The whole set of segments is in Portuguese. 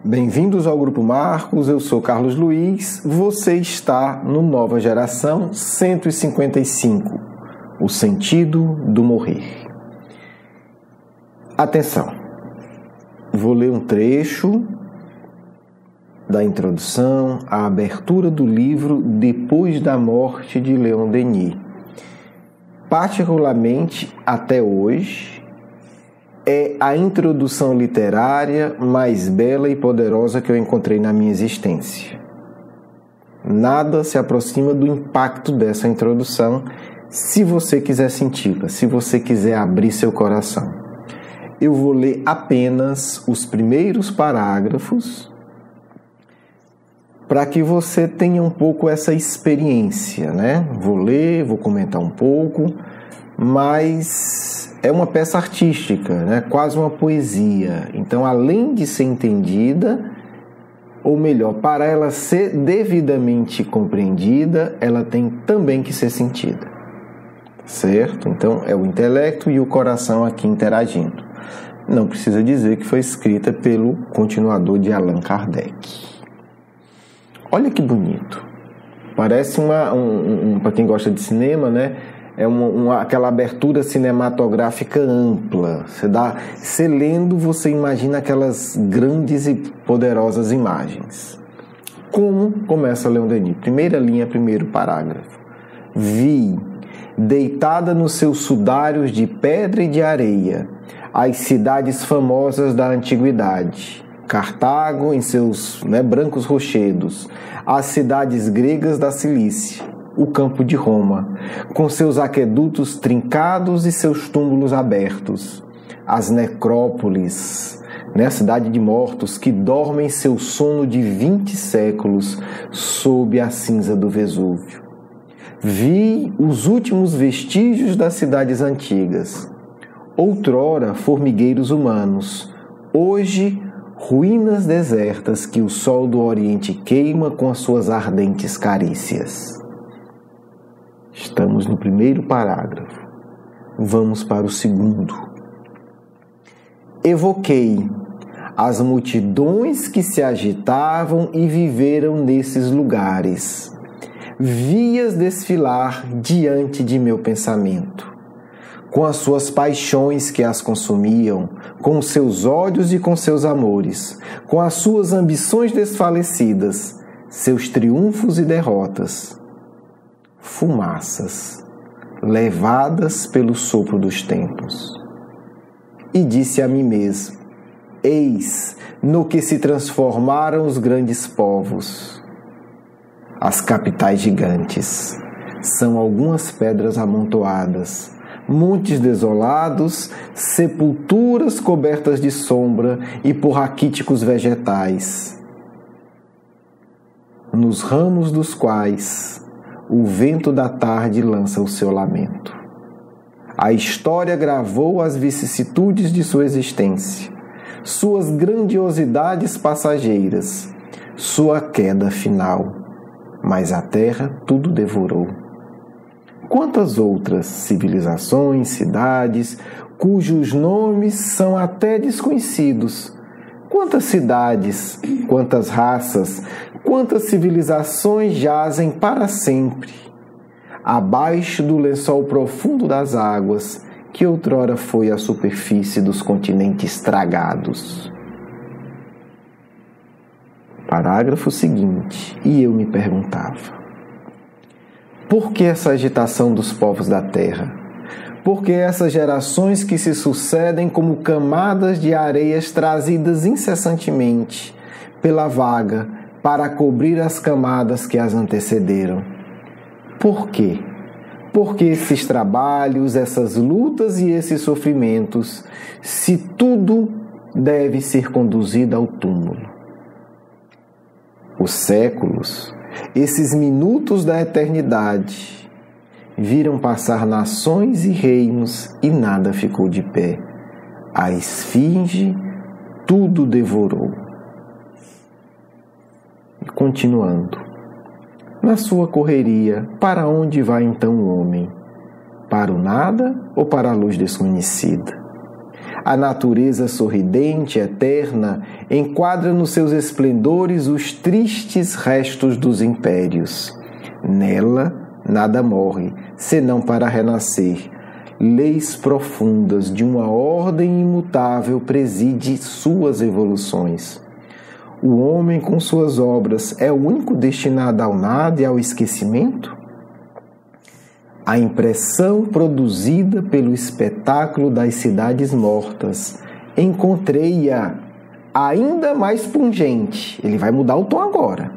Bem-vindos ao Grupo Marcos, eu sou Carlos Luiz, você está no Nova Geração 155, o sentido do morrer. Atenção, vou ler um trecho da introdução à abertura do livro Depois da Morte de Leon Denis. Particularmente, até hoje, é a introdução literária mais bela e poderosa que eu encontrei na minha existência. Nada se aproxima do impacto dessa introdução, se você quiser senti-la, se você quiser abrir seu coração. Eu vou ler apenas os primeiros parágrafos para que você tenha um pouco essa experiência, né? Vou ler, vou comentar um pouco, mas é uma peça artística, né? Quase uma poesia. Então, além de ser entendida, ou melhor, para ela ser devidamente compreendida, ela tem também que ser sentida. Certo? Então, é o intelecto e o coração aqui interagindo. Não precisa dizer que foi escrita pelo continuador de Allan Kardec. Olha que bonito. Parece para quem gosta de cinema, né? É aquela abertura cinematográfica ampla. Você lendo, você imagina aquelas grandes e poderosas imagens. Como começa Leon Denis? Primeira linha, primeiro parágrafo. Vi, deitada nos seus sudários de pedra e de areia, as cidades famosas da antiguidade. Cartago em seus brancos rochedos, as cidades gregas da Cilícia, o campo de Roma, com seus aquedutos trincados e seus túmulos abertos, as necrópolis, a cidade de mortos que dormem seu sono de 20 séculos sob a cinza do Vesúvio. Vi os últimos vestígios das cidades antigas, outrora formigueiros humanos, hoje ruínas desertas que o sol do Oriente queima com as suas ardentes carícias. Estamos no primeiro parágrafo. Vamos para o segundo. Evoquei as multidões que se agitavam e viveram nesses lugares. Vi-as desfilar diante de meu pensamento, com as suas paixões que as consumiam, com os seus ódios e com seus amores, com as suas ambições desfalecidas, seus triunfos e derrotas. Fumaças, levadas pelo sopro dos tempos. E disse a mim mesmo: eis no que se transformaram os grandes povos. As capitais gigantes são algumas pedras amontoadas, montes desolados, sepulturas cobertas de sombra e por raquíticos vegetais, nos ramos dos quais o vento da tarde lança o seu lamento. A história gravou as vicissitudes de sua existência, suas grandiosidades passageiras, sua queda final, mas a terra tudo devorou. Quantas outras civilizações, cidades, cujos nomes são até desconhecidos? Quantas cidades, quantas raças, quantas civilizações jazem para sempre, abaixo do lençol profundo das águas, que outrora foi a superfície dos continentes tragados. Parágrafo seguinte, e eu me perguntava: por que essa agitação dos povos da terra? Por que essas gerações que se sucedem como camadas de areias trazidas incessantemente pela vaga para cobrir as camadas que as antecederam? Por quê? Por que esses trabalhos, essas lutas e esses sofrimentos, se tudo deve ser conduzido ao túmulo? Os séculos, esses minutos da eternidade, viram passar nações e reinos e nada ficou de pé. A esfinge tudo devorou. E continuando. Na sua correria, para onde vai então o homem? Para o nada ou para a luz desconhecida? A natureza sorridente, eterna, enquadra nos seus esplendores os tristes restos dos impérios. Nela, nada morre, senão para renascer. Leis profundas de uma ordem imutável preside suas evoluções. O homem, com suas obras, é o único destinado ao nada e ao esquecimento? A impressão produzida pelo espetáculo das cidades mortas, encontrei-a ainda mais pungente. Ele vai mudar o tom agora.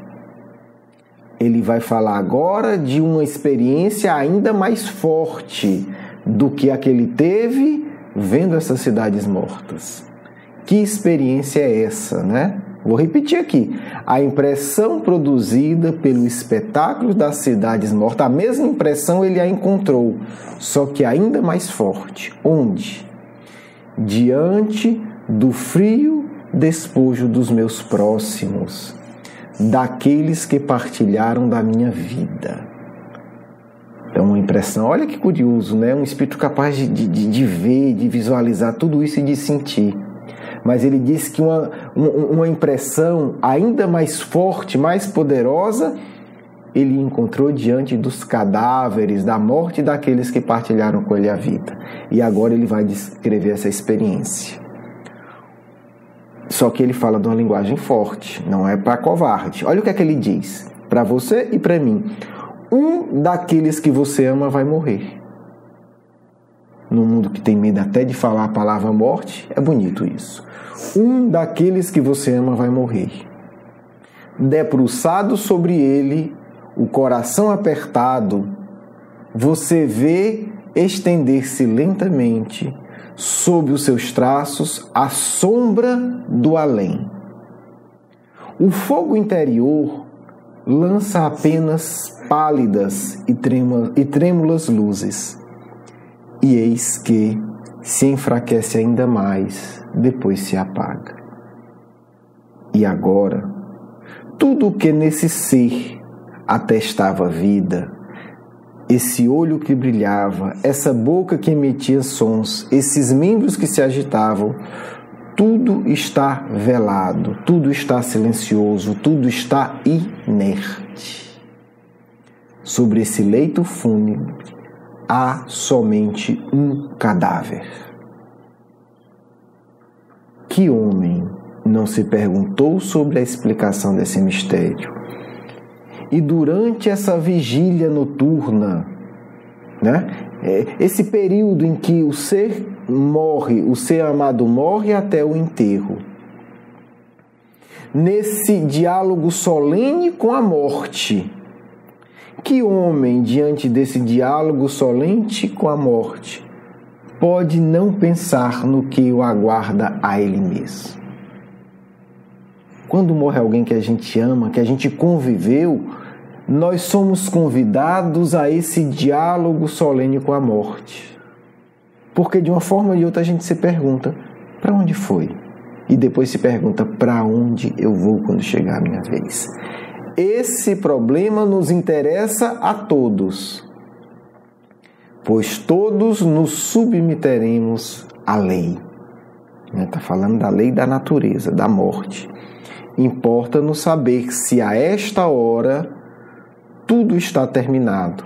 Ele vai falar agora de uma experiência ainda mais forte do que a que ele teve vendo essas cidades mortas. Que experiência é essa, né? Vou repetir aqui. A impressão produzida pelo espetáculo das cidades mortas, a mesma impressão ele a encontrou, só que ainda mais forte. Onde? Diante do frio despojo dos meus próximos, daqueles que partilharam da minha vida. Então, uma impressão, olha que curioso, né? Um espírito capaz de ver, de visualizar tudo isso e de sentir. Mas ele diz que uma impressão ainda mais forte, mais poderosa, ele encontrou diante dos cadáveres, da morte daqueles que partilharam com ele a vida. E agora ele vai descrever essa experiência. Só que ele fala de uma linguagem forte, não é para covarde. Olha o que é que ele diz, para você e para mim. Um daqueles que você ama vai morrer. No mundo que tem medo até de falar a palavra morte, é bonito isso. Um daqueles que você ama vai morrer. Debruçado sobre ele, o coração apertado, você vê estender-se lentamente, sob os seus traços, a sombra do além. O fogo interior lança apenas pálidas e trêmulas luzes. E eis que se enfraquece ainda mais, depois se apaga. E agora, tudo o que nesse ser atestava vida, esse olho que brilhava, essa boca que emitia sons, esses membros que se agitavam, tudo está velado, tudo está silencioso, tudo está inerte. Sobre esse leito fúnebre, há somente um cadáver. Que homem não se perguntou sobre a explicação desse mistério? E durante essa vigília noturna, né, esse período em que o ser morre, o ser amado morre até o enterro, nesse diálogo solene com a morte, que homem, diante desse diálogo solene com a morte, pode não pensar no que o aguarda a ele mesmo? Quando morre alguém que a gente ama, que a gente conviveu, nós somos convidados a esse diálogo solene com a morte. Porque de uma forma ou de outra a gente se pergunta, para onde foi? E depois se pergunta, para onde eu vou quando chegar a minha vez? Esse problema nos interessa a todos, pois todos nos submeteremos à lei. Está falando da lei da natureza, da morte. Importa-nos saber se a esta hora tudo está terminado,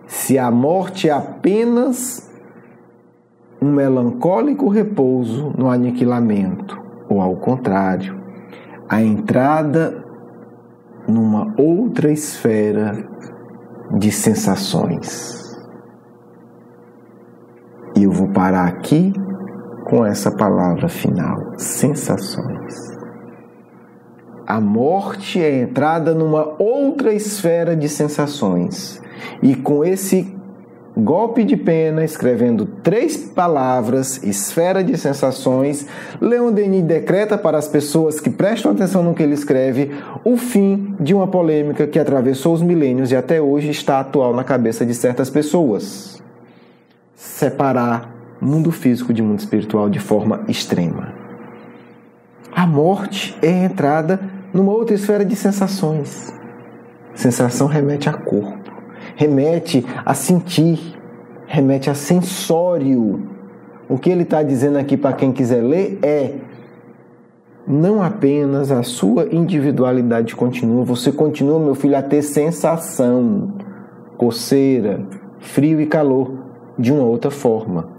se a morte é apenas um melancólico repouso no aniquilamento, ou ao contrário, a entrada numa outra esfera de sensações. E eu vou parar aqui com essa palavra final, sensações. A morte é a entrada numa outra esfera de sensações. E com esse golpe de pena, escrevendo 3 palavras, esfera de sensações, Leon Denis decreta para as pessoas que prestam atenção no que ele escreve o fim de uma polêmica que atravessou os milênios e até hoje está atual na cabeça de certas pessoas. Separar mundo físico de mundo espiritual de forma extrema. A morte é a entrada numa outra esfera de sensações. Sensação remete a corpo, remete a sentir, remete a sensório. O que ele está dizendo aqui para quem quiser ler é: não apenas a sua individualidade continua, você continua, meu filho, a ter sensação, coceira, frio e calor, de uma outra forma,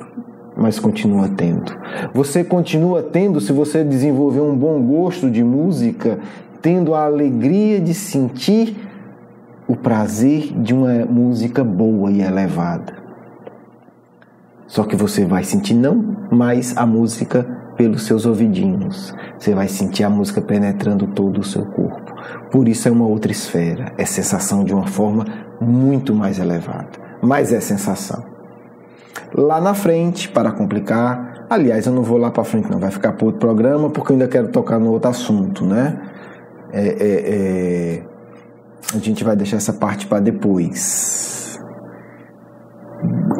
mas continua tendo. Você continua tendo, se você desenvolver um bom gosto de música, tendo a alegria de sentir o prazer de uma música boa e elevada. Só que você vai sentir não mais a música pelos seus ouvidinhos. Você vai sentir a música penetrando todo o seu corpo. Por isso é uma outra esfera. É sensação de uma forma muito mais elevada. Mas é sensação. Lá na frente, para complicar... Aliás, eu não vou lá para frente não. Vai ficar para outro programa, porque eu ainda quero tocar no outro assunto, né? A gente vai deixar essa parte para depois.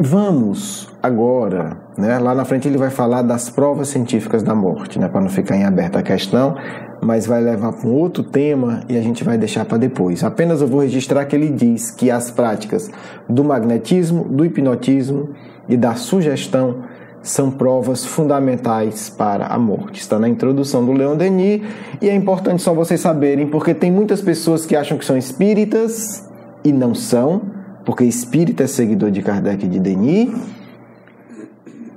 Vamos agora, né? Lá na frente ele vai falar das provas científicas da morte, né? Para não ficar em aberta a questão, mas vai levar para um outro tema e a gente vai deixar para depois. Apenas eu vou registrar que ele diz que as práticas do magnetismo, do hipnotismo e da sugestão são provas fundamentais para a morte. Está na introdução do Leon Denis e é importante só vocês saberem, porque tem muitas pessoas que acham que são espíritas e não são, porque espírita é seguidor de Kardec e de Denis.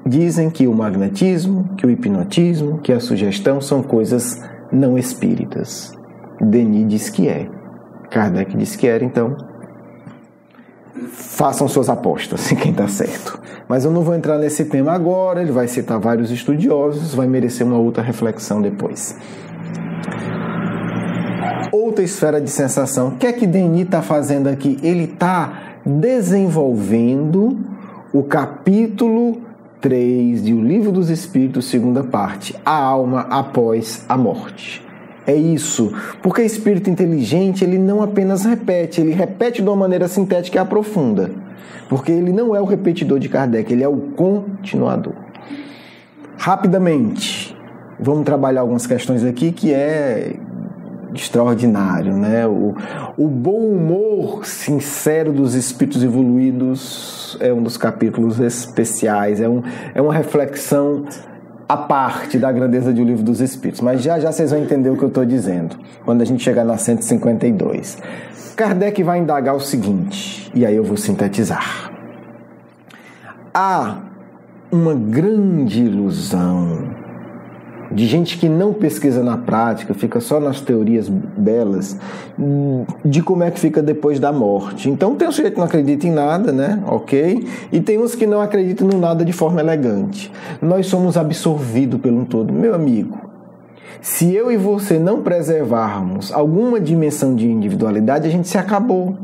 Dizem que o magnetismo, que o hipnotismo, que a sugestão são coisas não espíritas. Denis diz que é. Kardec diz que era, então façam suas apostas em quem está certo. Mas eu não vou entrar nesse tema agora, ele vai citar vários estudiosos, vai merecer uma outra reflexão depois. Outra esfera de sensação. O que é que Denis está fazendo aqui? Ele está desenvolvendo o capítulo 3 de O Livro dos Espíritos, segunda parte, a alma após a morte. É isso, porque o espírito inteligente, ele não apenas repete, ele repete de uma maneira sintética e aprofunda, porque ele não é o repetidor de Kardec, ele é o continuador. Rapidamente, vamos trabalhar algumas questões aqui que é extraordinário, né? O bom humor sincero dos espíritos evoluídos é um dos capítulos especiais, é uma reflexão à parte da grandeza de O Livro dos Espíritos, mas já vocês vão entender o que eu estou dizendo, quando a gente chegar na 152. Kardec vai indagar o seguinte, e aí eu vou sintetizar. Há uma grande ilusão de gente que não pesquisa na prática, fica só nas teorias belas, de como é que fica depois da morte. Então tem um sujeito que não acredita em nada, né? Ok? E tem uns que não acreditam no nada de forma elegante. Nós somos absorvidos pelo todo. Meu amigo, se eu e você não preservarmos alguma dimensão de individualidade, a gente se acabou.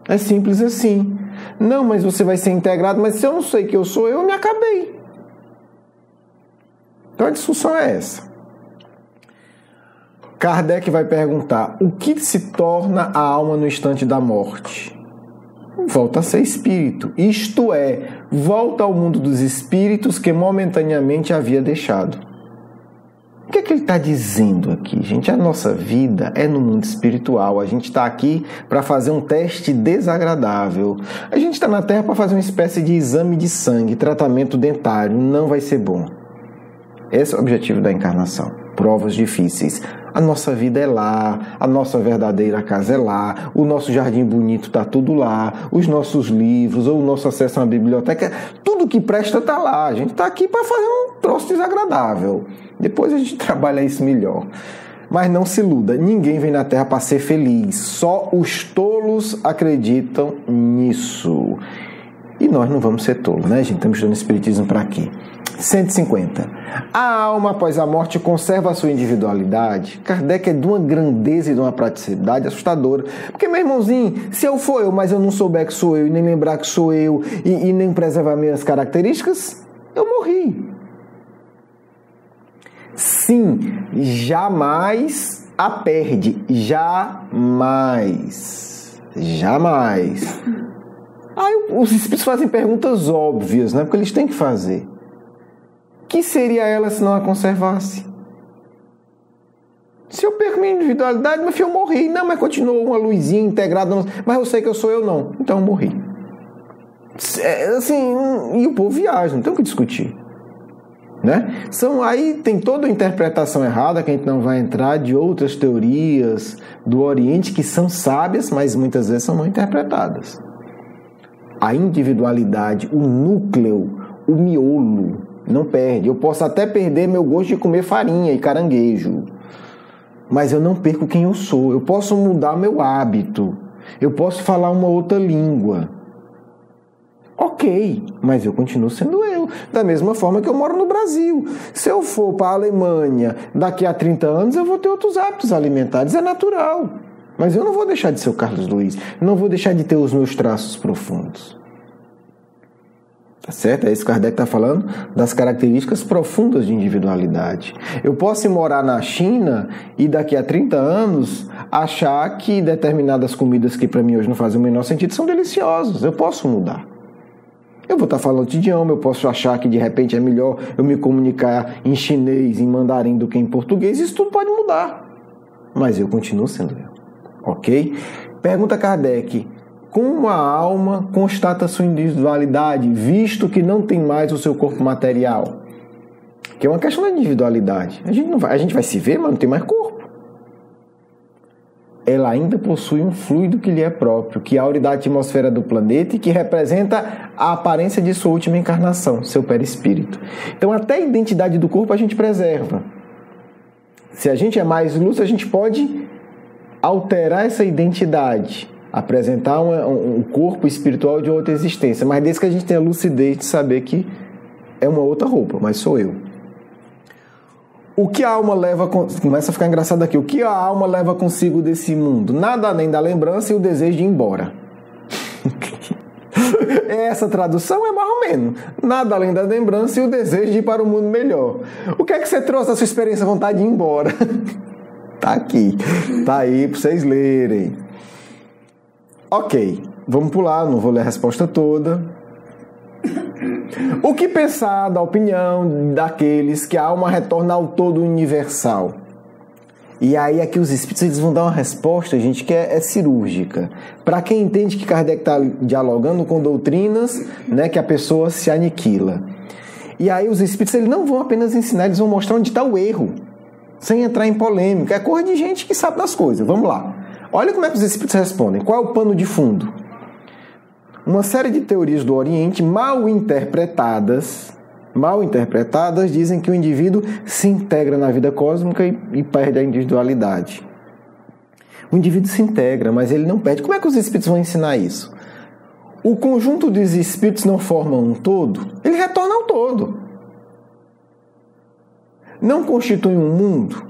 É simples assim. Não, mas você vai ser integrado, mas se eu não sei que eu sou, eu me acabei. Então a discussão é essa. Kardec vai perguntar: o que se torna a alma no instante da morte? Volta a ser espírito. Isto é, volta ao mundo dos espíritos que momentaneamente havia deixado. O que é que ele está dizendo aqui, gente? A nossa vida é no mundo espiritual. A gente está aqui para fazer um teste desagradável. A gente está na Terra para fazer uma espécie de exame de sangue, tratamento dentário. Não vai ser bom. Esse é o objetivo da encarnação. Provas difíceis. A nossa vida é lá, a nossa verdadeira casa é lá, o nosso jardim bonito está tudo lá, os nossos livros, ou o nosso acesso a uma biblioteca, tudo que presta está lá. A gente está aqui para fazer um troço desagradável. Depois a gente trabalha isso melhor. Mas não se iluda, ninguém vem na Terra para ser feliz. Só os tolos acreditam nisso. E nós não vamos ser tolos, né, gente? Estamos estudando espiritismo para quê? 150. A alma após a morte conserva a sua individualidade. Kardec é de uma grandeza e de uma praticidade assustadora. Porque, meu irmãozinho, se eu for eu, mas eu não souber que sou eu, e nem lembrar que sou eu, e nem preservar minhas características, eu morri. Sim, jamais a perde. Jamais. Jamais. Aí os espíritos fazem perguntas óbvias, né? Porque eles têm que fazer. Que seria ela se não a conservasse? Se eu perco minha individualidade, meu filho, eu morri. Não, mas continuou uma luzinha integrada. Mas eu sei que eu sou eu, não. Então eu morri. assim, e o povo viaja, não tem o que discutir. Né? Aí tem toda a interpretação errada, que a gente não vai entrar, de outras teorias do Oriente que são sábias, mas muitas vezes são mal interpretadas. A individualidade, o núcleo, o miolo, não perde. Eu posso até perder meu gosto de comer farinha e caranguejo, mas eu não perco quem eu sou. Eu posso mudar meu hábito, eu posso falar uma outra língua. Ok, mas eu continuo sendo eu. Da mesma forma que eu moro no Brasil. Se eu for para a Alemanha daqui a 30 anos, eu vou ter outros hábitos alimentares. É natural. Mas eu não vou deixar de ser o Carlos Luiz. Não vou deixar de ter os meus traços profundos. Tá certo? É isso que Kardec está falando, das características profundas de individualidade. Eu posso ir morar na China e daqui a 30 anos achar que determinadas comidas que para mim hoje não fazem o menor sentido são deliciosas. Eu posso mudar. Eu vou estar falando outro idioma, eu posso achar que de repente é melhor eu me comunicar em chinês, em mandarim do que em português. Isso tudo pode mudar. Mas eu continuo sendo eu. Ok? Pergunta Kardec: como a alma constata sua individualidade, visto que não tem mais o seu corpo material? Que é uma questão da individualidade. A gente vai se ver, mas não tem mais corpo. Ela ainda possui um fluido que lhe é próprio, que aure da atmosfera do planeta e que representa a aparência de sua última encarnação, seu perispírito. Então, até a identidade do corpo a gente preserva. Se a gente é mais lúcido, a gente pode alterar essa identidade, apresentar um corpo espiritual de outra existência, mas desde que a gente tenha a lucidez de saber que é uma outra roupa, mas sou eu. O que a alma leva... Começa a ficar engraçado aqui. O que a alma leva consigo desse mundo? Nada além da lembrança e o desejo de ir embora. Essa tradução é mais ou menos. Nada além da lembrança e o desejo de ir para um mundo melhor. O que é que você trouxe da sua experiência, a vontade de ir embora? Tá aqui. Tá aí para vocês lerem. Ok. Vamos pular. Não vou ler a resposta toda. O que pensar da opinião daqueles que a alma retorna ao todo universal? E aí aqui os espíritos eles vão dar uma resposta, gente, que é cirúrgica. Para quem entende que Kardec está dialogando com doutrinas, né, que a pessoa se aniquila. E aí os espíritos eles não vão apenas ensinar, eles vão mostrar onde está o erro, sem entrar em polêmica. É coisa de gente que sabe das coisas. Vamos lá. Olha como é que os espíritos respondem. Qual é o pano de fundo? Uma série de teorias do Oriente mal interpretadas, dizem que o indivíduo se integra na vida cósmica e perde a individualidade. O indivíduo se integra, mas ele não perde. Como é que os espíritos vão ensinar isso? O conjunto dos espíritos não forma um todo? Ele retorna ao todo. Não constitui um mundo?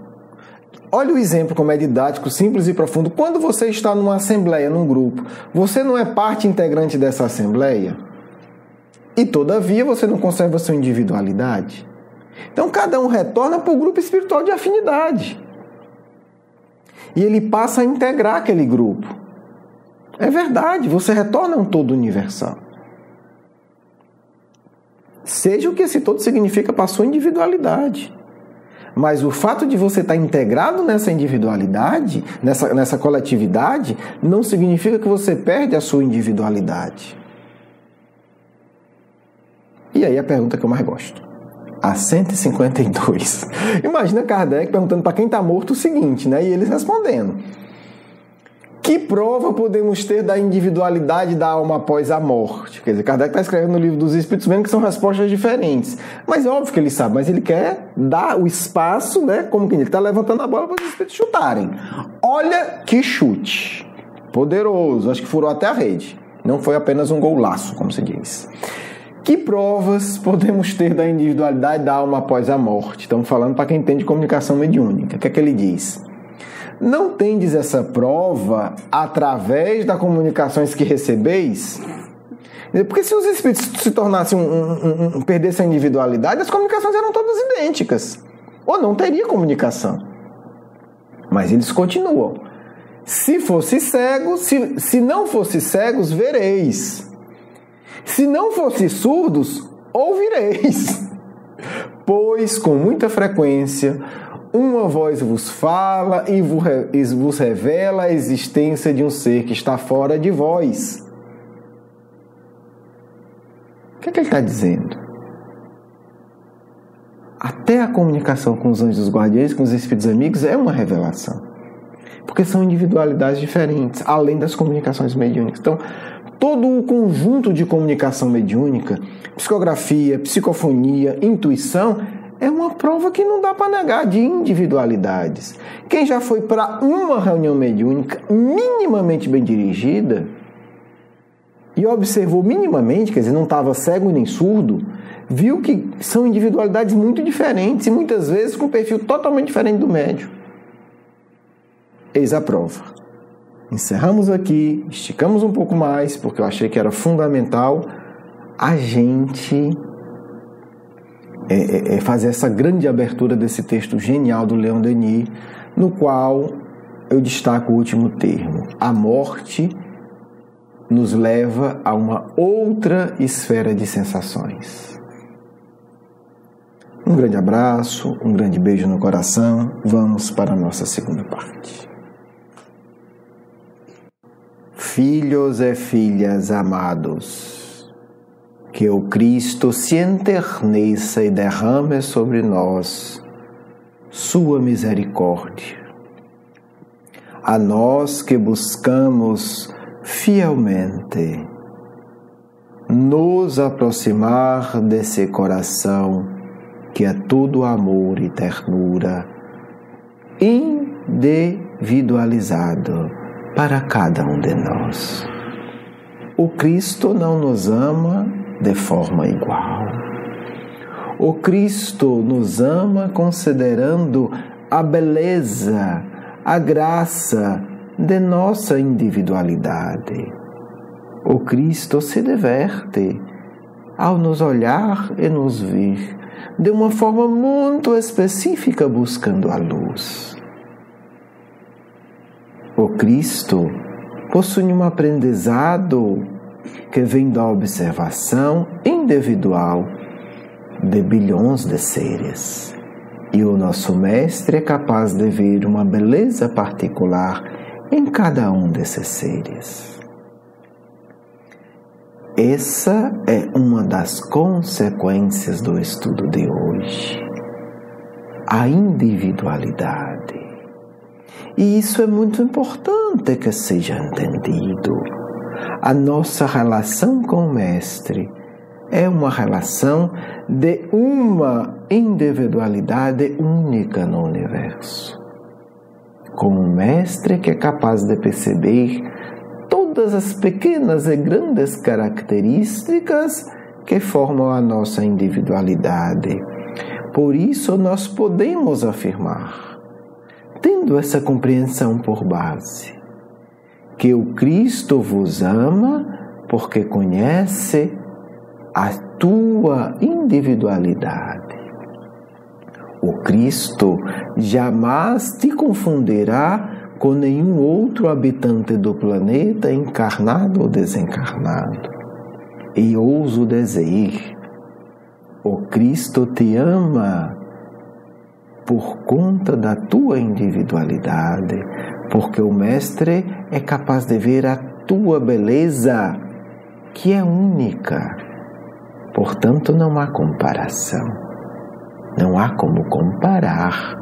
Olha o exemplo como é didático, simples e profundo. Quando você está numa assembleia, num grupo, você não é parte integrante dessa assembleia? E todavia você não conserva sua individualidade? Então cada um retorna para o grupo espiritual de afinidade. E ele passa a integrar aquele grupo. É verdade, você retorna a um todo universal. Seja o que esse todo significa para a sua individualidade. Mas o fato de você estar integrado nessa individualidade, nessa coletividade, não significa que você perde a sua individualidade. E aí a pergunta que eu mais gosto. A 152. Imagina Kardec perguntando para quem está morto o seguinte, né? E eles respondendo. Que prova podemos ter da individualidade da alma após a morte? Quer dizer, Kardec está escrevendo no Livro dos Espíritos, vendo que são respostas diferentes. Mas é óbvio que ele sabe, mas ele quer dar o espaço, né? Como que ele está levantando a bola para os espíritos chutarem. Olha que chute. Poderoso. Acho que furou até a rede. Não foi apenas um golaço, como se diz. Que provas podemos ter da individualidade da alma após a morte? Estamos falando para quem entende comunicação mediúnica. O que é que ele diz? Não tendes essa prova através das comunicações que recebeis? Porque se os espíritos se tornassem perdessem a individualidade, as comunicações eram todas idênticas. Ou não teria comunicação. Mas eles continuam. Se fosse cego, se não fosse cegos, vereis. Se não fosse surdos, ouvireis. Pois com muita frequência uma voz vos fala e vos revela a existência de um ser que está fora de vós. O que é que ele está dizendo? Até a comunicação com os anjos guardiões, com os espíritos amigos, é uma revelação. Porque são individualidades diferentes, além das comunicações mediúnicas. Então, todo o conjunto de comunicação mediúnica, psicografia, psicofonia, intuição, é uma prova que não dá para negar de individualidades. Quem já foi para uma reunião mediúnica minimamente bem dirigida e observou minimamente, quer dizer, não estava cego nem surdo, viu que são individualidades muito diferentes e muitas vezes com perfil totalmente diferente do médium. Eis a prova. Encerramos aqui, esticamos um pouco mais, porque eu achei que era fundamental a gente fazer essa grande abertura desse texto genial do Leon Denis, no qual eu destaco o último termo. A morte nos leva a uma outra esfera de sensações. Um grande abraço, um grande beijo no coração. Vamos para a nossa segunda parte. Filhos e filhas amados, que o Cristo se enterneça e derrame sobre nós sua misericórdia. A nós que buscamos fielmente nos aproximar desse coração que é todo amor e ternura, individualizado para cada um de nós. O Cristo não nos ama de forma igual. O Cristo nos ama considerando a beleza, a graça de nossa individualidade. O Cristo se diverte ao nos olhar e nos ver de uma forma muito específica, buscando a luz. O Cristo possui um aprendizado que vem da observação individual de bilhões de seres. E o nosso Mestre é capaz de ver uma beleza particular em cada um desses seres. Essa é uma das consequências do estudo de hoje. A individualidade. E isso é muito importante que seja entendido. A nossa relação com o Mestre é uma relação de uma individualidade única no universo. Com um Mestre que é capaz de perceber todas as pequenas e grandes características que formam a nossa individualidade. Por isso nós podemos afirmar, tendo essa compreensão por base, que o Cristo vos ama porque conhece a tua individualidade. O Cristo jamais te confundirá com nenhum outro habitante do planeta, encarnado ou desencarnado. E ouso dizer, o Cristo te ama por conta da tua individualidade, porque o Mestre é capaz de ver a tua beleza, que é única. Portanto, não há comparação. Não há como comparar.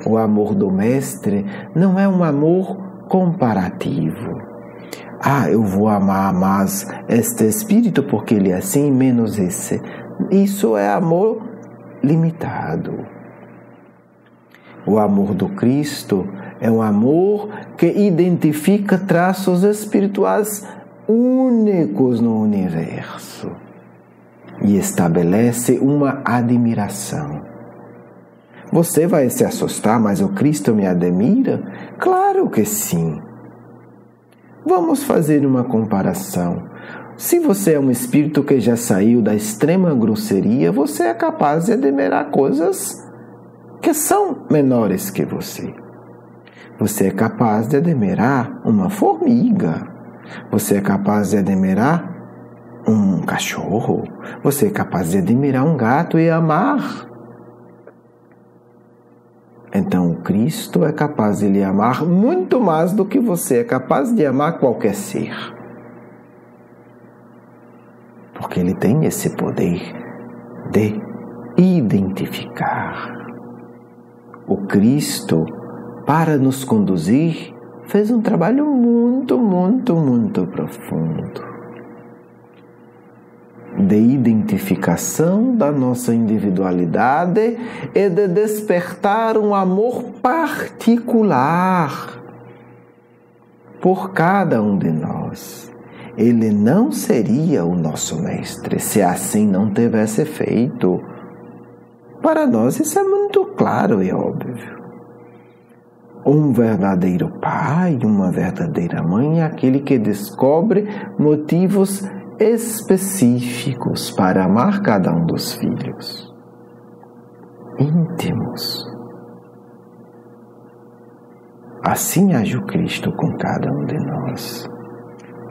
O amor do Mestre não é um amor comparativo. Eu vou amar mais este espírito porque ele é assim, menos esse. Isso é amor limitado. O amor do Cristo é um amor que identifica traços espirituais únicos no universo e estabelece uma admiração. Você vai se assustar, mas o Cristo me admira? Claro que sim. Vamos fazer uma comparação. Se você é um espírito que já saiu da extrema grosseria, você é capaz de admirar coisas que são menores que você. Você é capaz de admirar uma formiga. Você é capaz de admirar um cachorro. Você é capaz de admirar um gato e amar. Então o Cristo é capaz de lhe amar muito mais do que você é capaz de amar qualquer ser. porque Ele tem esse poder de identificar. O Cristo, para nos conduzir, fez um trabalho muito profundo de identificação da nossa individualidade e de despertar um amor particular por cada um de nós. Ele não seria o nosso mestre se assim não tivesse feito. Para nós isso é muito claro e óbvio. Um verdadeiro pai, uma verdadeira mãe é aquele que descobre motivos específicos para amar cada um dos filhos. Íntimos. Assim age o Cristo com cada um de nós.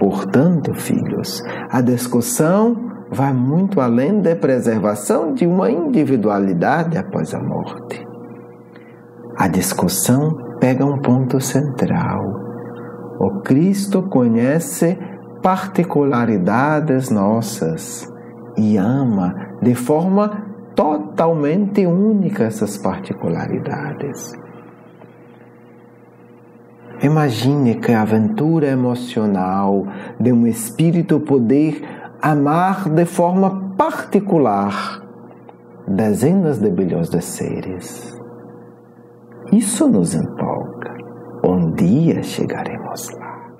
Portanto, filhos, a discussão vai muito além da preservação de uma individualidade após a morte. A discussão pega um ponto central. O Cristo conhece particularidades nossas e ama de forma totalmente única essas particularidades. Imagine que a aventura emocional de um espírito poder amar de forma particular dezenas de bilhões de seres. Isso nos empolga. Um dia chegaremos lá.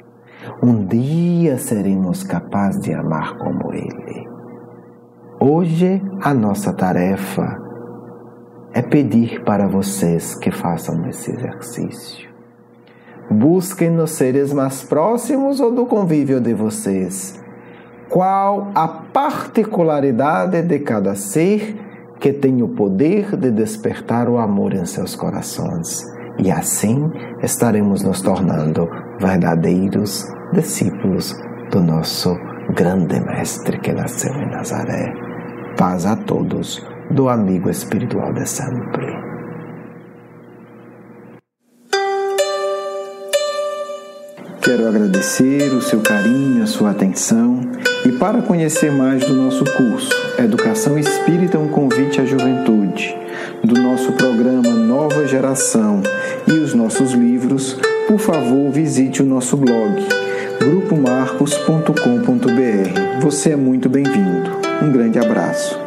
Um dia seremos capazes de amar como Ele. Hoje a nossa tarefa é pedir para vocês que façam esse exercício. Busquem nos seres mais próximos ou do convívio de vocês qual a particularidade de cada ser que tem o poder de despertar o amor em seus corações. E assim estaremos nos tornando verdadeiros discípulos do nosso grande Mestre que nasceu em Nazaré. Paz a todos do amigo espiritual de sempre. Quero agradecer o seu carinho, a sua atenção. E para conhecer mais do nosso curso Educação Espírita, um convite à juventude, do nosso programa Nova Geração e os nossos livros, por favor, visite o nosso blog, grupomarcos.com.br. Você é muito bem-vindo. Um grande abraço.